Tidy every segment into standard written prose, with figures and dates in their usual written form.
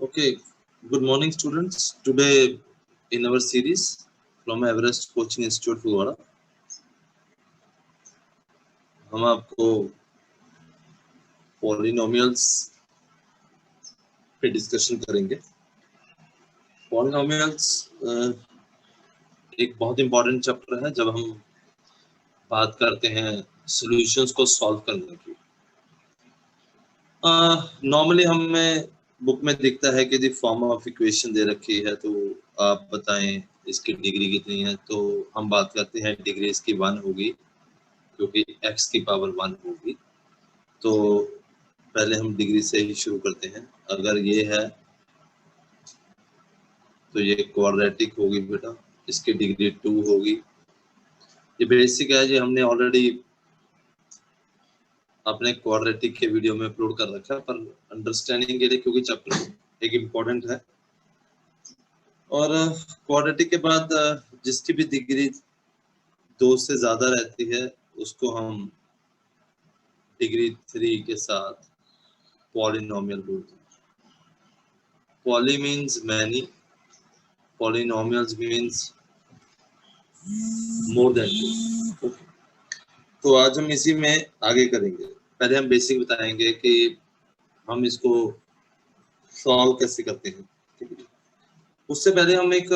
Okay, good morning, students. Today, in our series from Everest Coaching Institute, फुलवाड़ा, हम आपको polynomials पे discussion करेंगे। Polynomials एक बहुत इंपॉर्टेंट चैप्टर है जब हम बात करते हैं सॉल्यूशंस को सॉल्व करने की। नॉर्मली हमें बुक में दिखता है कि दी फॉर्म ऑफ इक्वेशन दे रखी है, तो आप बताएं इसकी डिग्री कितनी है। तो हम बात करते हैं डिग्री इसकी 1 होगी क्योंकि x की पावर 1 होगी। तो पहले हम डिग्री से ही शुरू करते हैं। अगर ये है तो ये क्वाड्रेटिक होगी बेटा, इसकी डिग्री 2 होगी। ये बेसिक है जी, हमने ऑलरेडी अपने क्वाड्रेटिक के वीडियो में अपलोड कर रखा है, पर अंडरस्टैंडिंग के लिए क्योंकि चैप्टर एक इम्पोर्टेंट है। और क्वाड्रेटिक के बाद जिसकी भी डिग्री 2 से ज्यादा रहती है उसको हम डिग्री 3 के साथ पॉलिनोमियल बोलते हैं। Poly means many, polynomials means more than 2। तो आज हम इसी में आगे करेंगे। पहले हम बेसिक बताएंगे कि हम इसको सॉल्व कैसे करते हैं, ठीक है। उससे पहले हम एक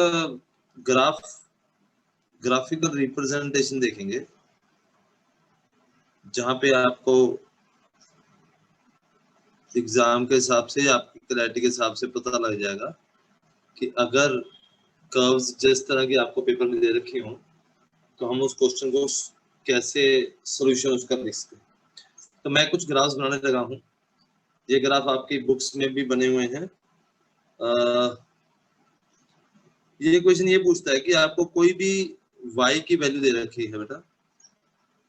ग्राफिकल रिप्रेजेंटेशन देखेंगे जहां पे आपको एग्जाम के हिसाब से या आपकी क्लैरिटी के हिसाब से पता लग जाएगा कि अगर कर्व्स जिस तरह की आपको पेपर में दे रखी हो तो हम उस क्वेश्चन को कैसे सॉल्यूशन उसका लिख सकते हैं। तो मैं कुछ ग्राफ्स बनाने लगा हूँ। ये ग्राफ आपकी बुक्स में भी बने हुए हैं। ये क्वेश्चन ये पूछता है कि आपको कोई भी y की वैल्यू दे रखी है बेटा,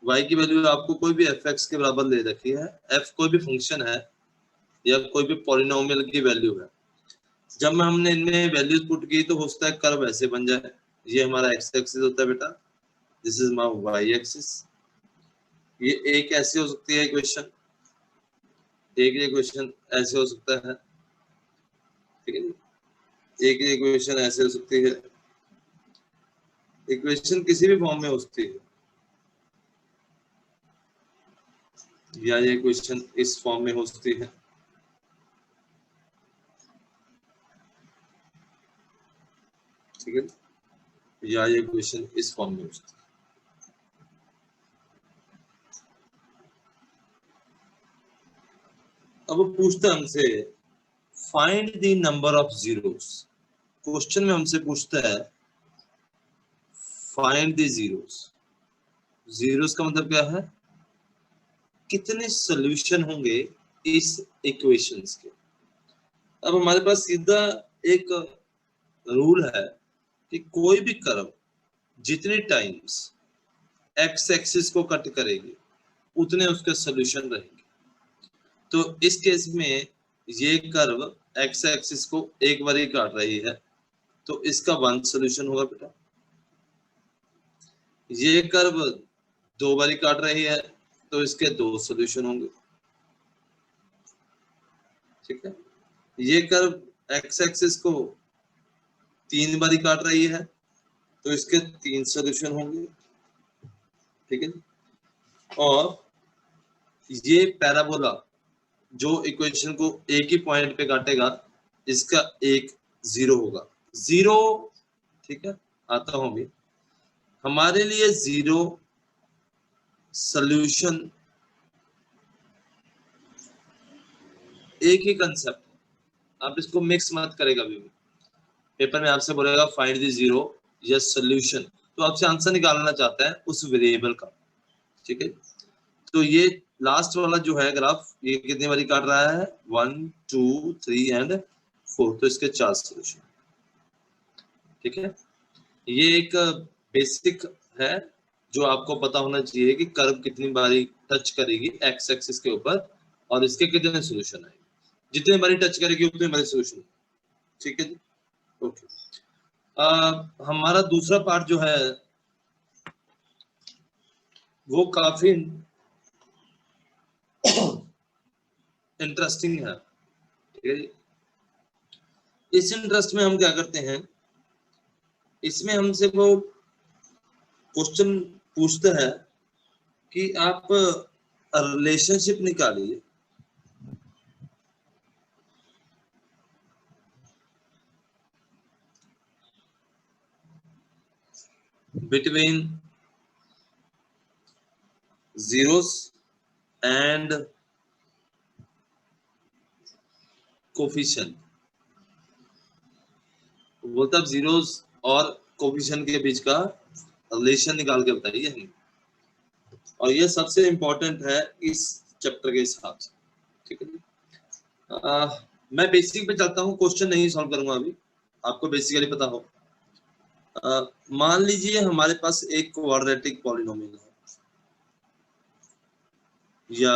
y की वैल्यू आपको कोई भी fx के बराबर दे रखी है। f कोई भी फंक्शन है या कोई भी पॉलिनोमियल की वैल्यू है। जब हमने इनमें वैल्यूज पुट की तो हो सकता है कर्व ऐसे बन जाए। ये हमारा x एक्सिस होता है बेटा, this is my y axis. ये एक ऐसे हो सकती है इक्वेशन, एक इक्वेशन ऐसे हो सकता है, ठीक है जी। एक इक्वेशन ऐसे हो सकती है, इक्वेशन किसी भी फॉर्म में हो सकती है, या ये इक्वेशन इस फॉर्म में हो सकती है, ठीक है, या ये इक्वेशन इस फॉर्म में हो सकती है। अब वो पूछता है हमसे find the number of zeros. Question में हमसे पूछता है फाइंड द जीरोस। जीरोस का मतलब क्या है, कितने सॉल्यूशन होंगे इस इक्वेशंस के। अब हमारे पास सीधा एक रूल है कि कोई भी कर्व जितने टाइम्स एक्स एक्सिस को कट करेगी उतने उसके सॉल्यूशन रहेंगे। तो इस केस में ये कर्व एक्स एक्सिस को एक बार ही काट रही है तो इसका 1 सॉल्यूशन होगा बेटा। ये कर्व 2 बारी काट रही है तो इसके 2 सॉल्यूशन होंगे, ठीक है। ये कर्व एक्स एक्सिस को 3 बारी काट रही है तो इसके 3 सॉल्यूशन होंगे, ठीक है। और ये पैराबोला जो इक्वेशन को एक ही पॉइंट पे काटेगा इसका एक 0 होगा, 0, ठीक है। आता हूं भी हमारे लिए 0 सॉल्यूशन एक ही कंसेप्ट, आप इसको मिक्स मत करेगा। भी पेपर में आपसे बोलेगा फाइंड द 0 या सॉल्यूशन, तो आपसे आंसर निकालना चाहता है उस वेरिएबल का, ठीक है। तो ये लास्ट वाला जो है ग्राफ, ये कितनी बारी काट रहा है, 1 2 3 एंड 4, तो इसके 4 सॉल्यूशन, ठीक है। ये एक बेसिक है जो आपको पता होना चाहिए कि कर्व कितनी बारी टच करेगी एक्स एक्सिस के ऊपर और इसके कितने सॉल्यूशन आएंगे। जितने बारी टच करेगी उतने बारी सॉल्यूशन, ठीक है जी, ओके। हमारा दूसरा पार्ट जो है वो काफी इंटरेस्टिंग है, ठीक है जी। इस इंटरेस्ट में हम क्या करते हैं, इसमें हमसे वो क्वेश्चन पूछता है कि आप रिलेशनशिप निकालिए बिटवीन zeros and कोफिशिएंट। बोलता है जीरोस और कोफिशिएंट के बीच का रिलेशन निकाल के बताइए हमें, और ये सबसे इंपॉर्टेंट है इस चैप्टर के हिसाब से, ठीक है जी। मैं बेसिक पे चलता हूँ, क्वेश्चन नहीं सॉल्व करूंगा अभी, आपको बेसिकली पता हो। मान लीजिए हमारे पास एक क्वाड्रेटिक पॉलिनोमियल है, या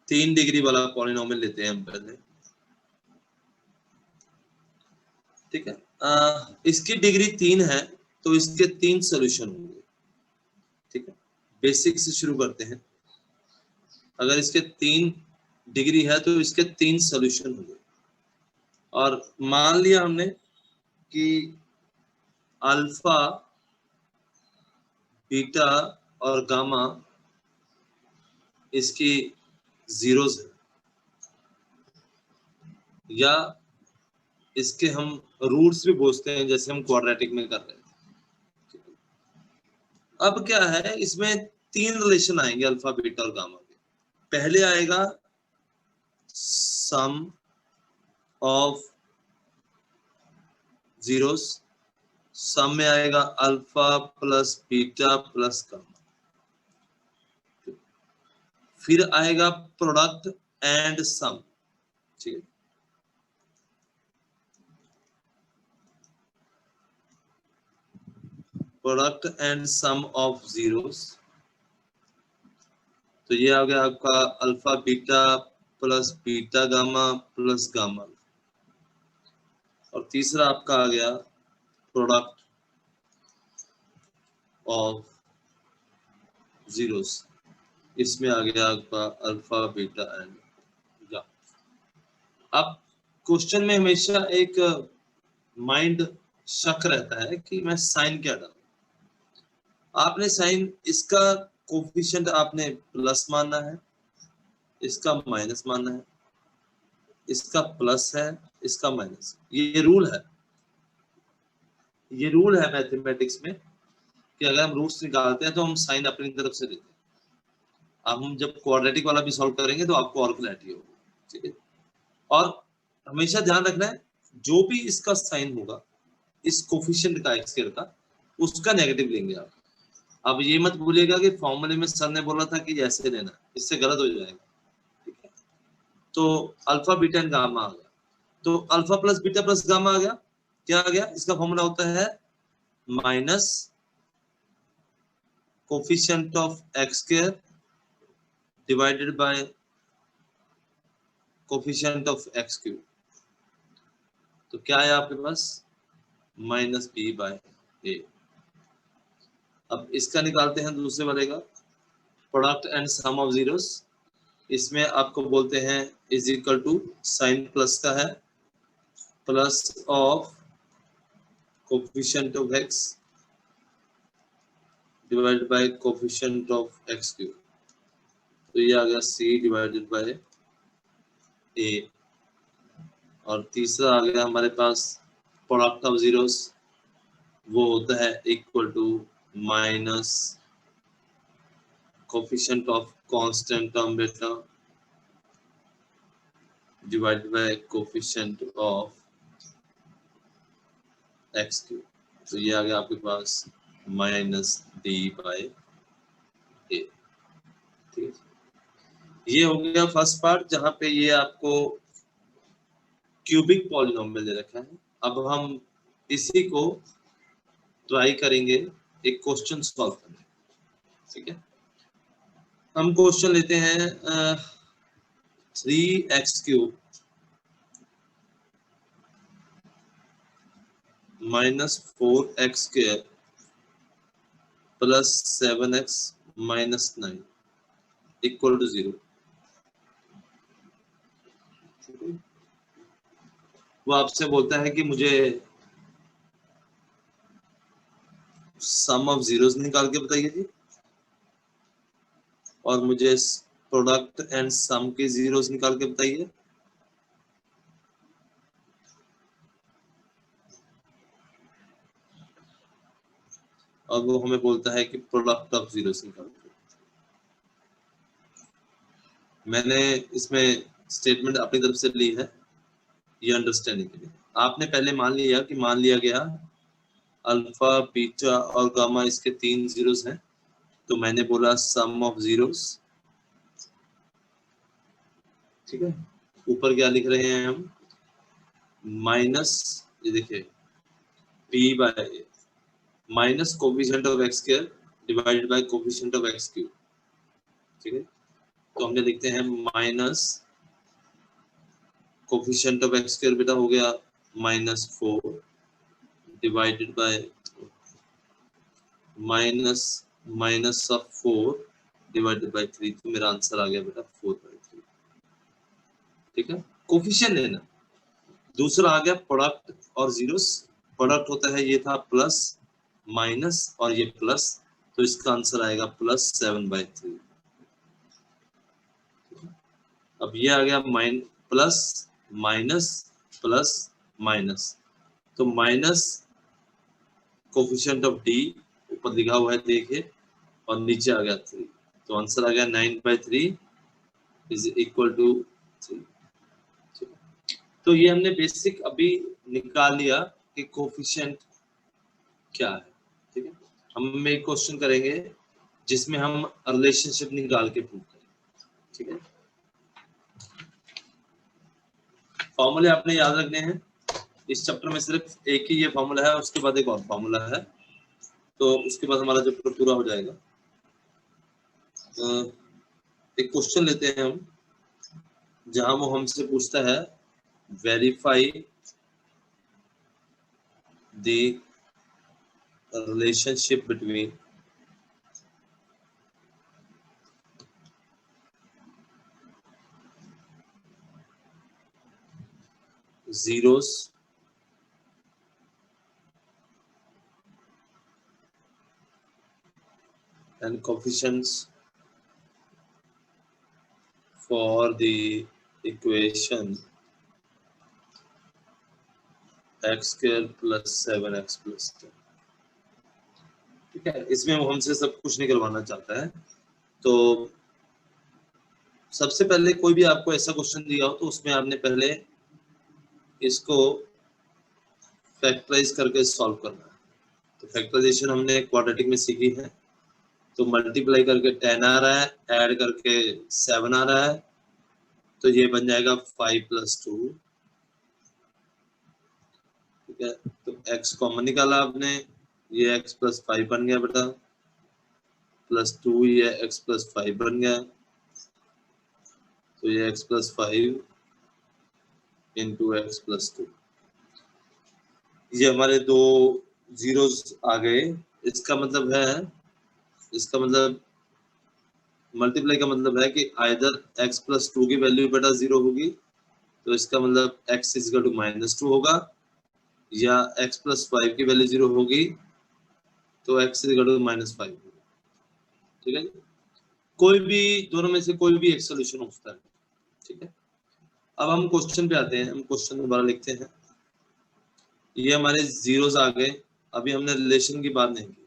3 डिग्री वाला पॉलिनोमियल लेते हैं हम पहले, ठीक है। इसकी डिग्री 3 है तो इसके 3 सॉल्यूशन होंगे, ठीक है। बेसिक से शुरू करते हैं। अगर इसके 3 डिग्री है तो इसके 3 सॉल्यूशन होंगे, और मान लिया हमने कि अल्फा, बीटा और गामा इसकी जीरोस है, या इसके हम रूट्स भी बोलते हैं जैसे हम क्वाड्रेटिक में कर रहे हैं। अब क्या है, इसमें 3 रिलेशन आएंगे अल्फा, बीटा और गामा के। पहले आएगा सम ऑफ जीरोस, सम में आएगा alpha plus beta plus gamma, फिर आएगा प्रोडक्ट एंड सम, ठीक है। Product and sum of zeros, तो ये आ गया आपका alpha beta plus beta gamma plus gamma, और तीसरा आपका आ गया प्रोडक्ट ऑफ जीरोस, इसमें आ गया आपका अल्फा बीटा एंड गामा। अब क्वेश्चन में हमेशा एक माइंड शक रहता है कि मैं साइन क्या डालूं। आपने साइन, इसका कोफिशिएंट आपने प्लस मानना है, इसका माइनस मानना है, इसका प्लस है, इसका माइनस। ये रूल है, ये रूल है मैथमेटिक्स में कि अगर हम रूट्स निकालते हैं तो हम साइन अपनी तरफ से लेते हैं। अब हम जब क्वाड्रेटिक वाला भी सॉल्व करेंगे तो आपको और क्लैरिटी होगी, ठीक है। और हमेशा ध्यान रखना है, जो भी इसका साइन होगा इस कोफिशिएंट का एक्स का, उसका नेगेटिव लेंगे आप। अब ये मत भूलिएगा कि फॉर्मूले में सर ने बोला था कि ऐसे लेना, इससे गलत हो जाएगा, ठीक है। तो अल्फा बीटा एंड गामा आ गया, तो alpha plus beta plus gamma आ गया। क्या आ गया, इसका फॉर्मूला होता है minus coefficient of x square divided by coefficient of x cube. तो क्या है आपके पास, माइनस बी बाय ए। अब इसका निकालते हैं दूसरे वाले का, product and sum of zeros. इसमें आपको बोलते हैं is equal to, sign plus का है, plus of coefficient of x divided by coefficient of x cube. तो ये आ गया सी डिवाइडेड बाय ए। और तीसरा आ गया हमारे पास प्रोडक्ट ऑफ जीरोस, वो होता है equal to minus coefficient of constant term बेटा divided by coefficient of x cube. तो ये आ गया आपके पास माइनस डी बाय ए, ठीक है। ये हो गया फर्स्ट पार्ट जहां पे ये आपको क्यूबिक पॉलिनोमियल दे रखा है। अब हम इसी को ट्राई करेंगे एक क्वेश्चन सॉल्व करने, ठीक है। हम क्वेश्चन लेते हैं 3x³ minus 4x² plus 7x minus 9 equal to 0। वो आपसे बोलता है कि मुझे सम ऑफ जीरोस निकाल के बताइए जी, और मुझे प्रोडक्ट एंड सम के जीरोस निकाल के बताइए। और वो हमें बोलता है कि प्रोडक्ट ऑफ जीरोस निकाल के। मैंने इसमें स्टेटमेंट अपनी तरफ से ली है ये अंडरस्टैंडिंग के लिए। आपने पहले मान लिया गया अल्फा बीटा और गामा इसके 3 जीरोस हैं, तो मैंने बोला सम ऑफ जीरोस, ठीक है। ऊपर क्या लिख रहे हैं हम, माइनस, ये देखिए P bye minus coefficient of x square divided by coefficient of x cube, ठीक है। तो हमने लिखते हैं minus coefficient of x square बेटा हो गया -4 divided by minus of 4 divided by 3, तो मेरा आंसर आ गया बेटा 4/3, ठीक है। कोफिशिएंट लेना। दूसरा आ गया प्रोडक्ट और जीरोस। प्रोडक्ट होता है, ये था प्लस माइनस और ये प्लस, तो इसका आंसर आएगा +7/3। अब ये आ गया प्लस माइनस प्लस माइनस, तो माइनस कोफिशिएंट ऑफ डी ऊपर लिखा हुआ है देखिए, और नीचे आ गया 3, तो आंसर आ गया 9/3 इज इक्वल टू 3। तो ये हमने बेसिक अभी निकाल लिया कि कोफिशिएंट क्या है, ठीक है। हम एक क्वेश्चन करेंगे जिसमें हम रिलेशनशिप निकाल के प्रूव करेंगे, ठीक है। फॉर्मूले आपने याद रखने हैं। इस चैप्टर में सिर्फ एक ही ये फॉर्मूला है, उसके बाद एक और फॉर्मूला है, तो उसके बाद हमारा चैप्टर पूरा हो जाएगा। एक क्वेश्चन लेते हैं हम, जहां वो हमसे पूछता है verify the relationship between zeros and coefficients for the equation x square plus 7x plus 10, ठीक है। इसमें वो हमसे सब कुछ निकलवाना चाहता है। तो सबसे पहले कोई भी आपको ऐसा क्वेश्चन दिया हो तो उसमें आपने पहले इसको फैक्टराइज करके सॉल्व करना है। तो फैक्टराइजेशन हमने क्वाड्रेटिक में सीखी है। तो मल्टीप्लाई करके 10 आ रहा है, ऐड करके 7 आ रहा है, तो ये बन जाएगा 5 + 2, ठीक है। तो x कॉमन निकाला आपने, ये x + 5 बन गया बेटा, +2 ये x + 5 बन गया, तो ये x + 5 × x + 2, ये हमारे दो जीरोस आ गए। इसका मतलब मल्टीप्लाई का मतलब है कि आइदर x + 2 की वैल्यू बेटा 0 होगी, तो इसका मतलब x = -2 होगा, या x + 5 की वैल्यू 0 होगी तो x = -5 होगा, ठीक है। कोई भी दोनों में से कोई भी एक सोल्यूशन हो सकता है, ठीक है। अब हम क्वेश्चन पे आते हैं, हम क्वेश्चन दोबारा लिखते हैं। ये हमारे जीरोस आ गए, अभी हमने रिलेशन की बात नहीं की,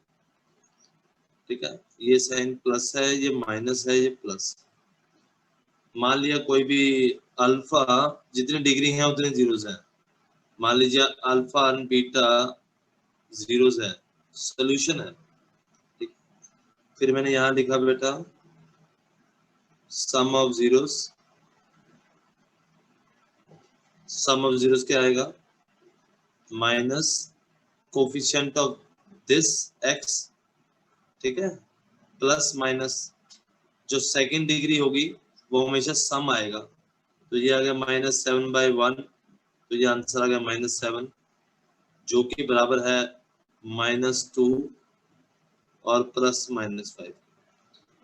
ठीक है। ये साइन प्लस है, ये माइनस है, ये प्लस। मान लिया कोई भी अल्फा, जितनी डिग्री है उतने जीरोस हैं। मान लीजिए अल्फा और बीटा जीरोस है, सोल्यूशन है, ठीक। फिर मैंने यहाँ लिखा बेटा सम ऑफ जीरोस क्या आएगा, minus coefficient of this x, ठीक है, प्लस माइनस जो सेकंड डिग्री होगी वो हमेशा सम आएगा, तो ये आ गया -7/1, तो ये आंसर आ गया -7, जो कि बराबर है -2 और +-5।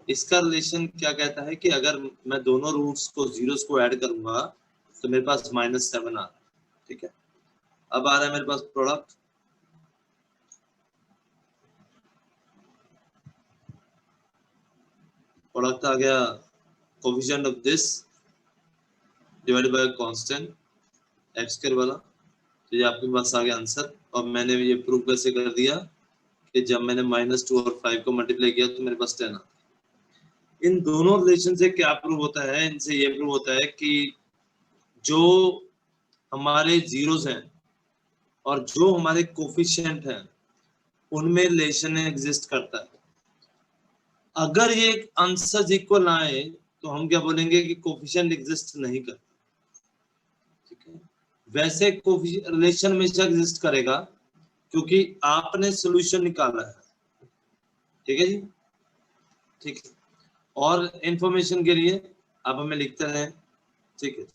इसका रिलेशन क्या कहता है कि अगर मैं दोनों रूट्स को जीरोस को ऐड करूंगा तो मेरे पास -7 आ रहा है, ठीक है। अब आ रहा है मेरे पास प्रोडक्ट, प्रोडक्ट आ गया coefficient of this divided by constant x square वाला। तो ये आपके पास आ गया आंसर। और मैंने ये प्रूव कैसे कर दिया कि जब मैंने -2 और 5 को मल्टीप्लाई किया तो मेरे पास 10 आता। इन दोनों रिलेशन से क्या प्रूव होता है? इनसे ये प्रूव होता है कि जो हमारे जीरोस हैं और जो हमारे कोफिशिएंट हैं उनमें रिलेशन एग्जिस्ट करता है। अगर ये आंसर्स इक्वल आए तो हम क्या बोलेंगे कि कोफिशिएंट एग्जिस्ट नहीं करता। ठीक है, वैसे रिलेशन हमेशा एग्जिस्ट करेगा क्योंकि आपने सॉल्यूशन निकाला है। ठीक है जी, ठीक है। और इंफॉर्मेशन के लिए आप हमें लिखते रहें। ठीक है।